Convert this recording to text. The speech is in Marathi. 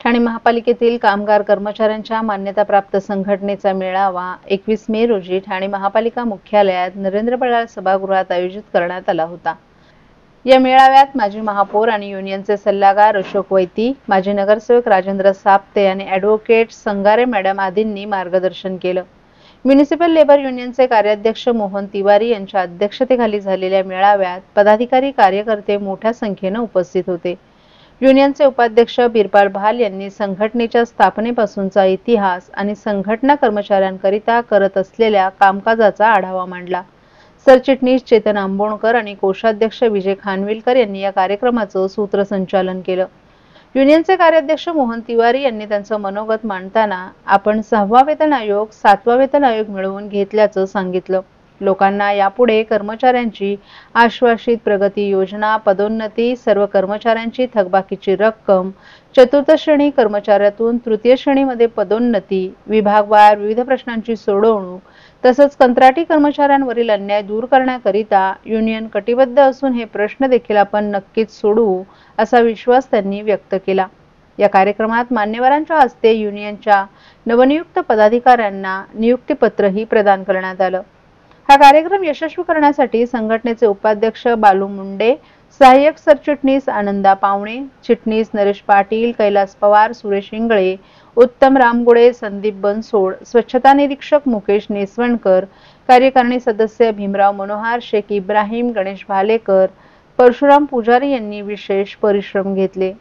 ठाणे महापालिकेतील कामगार कर्मचाऱ्यांच्या मान्यताप्राप्त संघटनेचा मेळावा 21 मे रोजी ठाणे महापालिका मुख्यालयात नरेंद्र बडाल सभागृहात आयोजित करण्यात आला होता। या मेळाव्यात माजी महापौर आणि युनियनचे सल्लागार अशोक वैती, माजी नगरसेवक राजेंद्र साप्ते आणि ॲडव्होकेट संगारे मॅडम आदींनी मार्गदर्शन केलं। म्युनिसिपल लेबर युनियनचे कार्याध्यक्ष मोहन तिवारी यांच्या अध्यक्षतेखाली झालेल्या मेळाव्यात पदाधिकारी कार्यकर्ते मोठ्या संख्येने उपस्थित होते। युनियनचे उपाध्यक्ष बिरपाल भाल यांनी संघटनेच्या स्थापनेपासूनचा इतिहास आणि संघटना कर्मचाऱ्यांकरिता करत असलेल्या कामकाजाचा आढावा मांडला। सरचिटणीस चेतन आंबोणकर आणि कोषाध्यक्ष विजय खानविलकर यांनी या कार्यक्रमाचं सूत्रसंचालन केलं। युनियनचे कार्याध्यक्ष मोहन तिवारी यांनी त्यांचं मनोगत मांडताना आपण 6वा वेतन आयोग 7वा वेतन आयोग मिळवून घेतल्याचं सांगितलं। लोकांना यापुढे कर्मचाऱ्यांची आश्वासित प्रगती योजना, पदोन्नती, सर्व कर्मचाऱ्यांची थकबाकीची रक्कम, चतुर्थ श्रेणी कर्मचाऱ्यातून तृतीय श्रेणीमध्ये पदोन्नती, विभागवार विविध प्रश्नांची सोडवणूक तसंच कंत्राटी कर्मचाऱ्यांवरील अन्याय दूर करण्याकरिता युनियन कटिबद्ध असून हे प्रश्न देखील आपण नक्कीच सोडवू असा विश्वास त्यांनी व्यक्त केला। या कार्यक्रमात मान्यवरांच्या हस्ते युनियनच्या नवनियुक्त पदाधिकाऱ्यांना नियुक्तीपत्रही प्रदान करण्यात आलं। हा कार्यक्रम यशस्वी करण्यासाठी संघटनेचे उपाध्यक्ष बालू मुंडे, सहाय्यक सरचिटणीस आनंदा पावणे, चिटणीस नरेश पाटील, कैलास पवार, सुरेश इंगळे, उत्तम रामगुडे, संदीप बनसोड, स्वच्छता निरीक्षक मुकेश नेसवणकर, कार्यकारिणी सदस्य भीमराव मनोहर, शेख इब्राहिम, गणेश भालेकर, परशुराम पुजारी यांनी विशेष परिश्रम घेतले।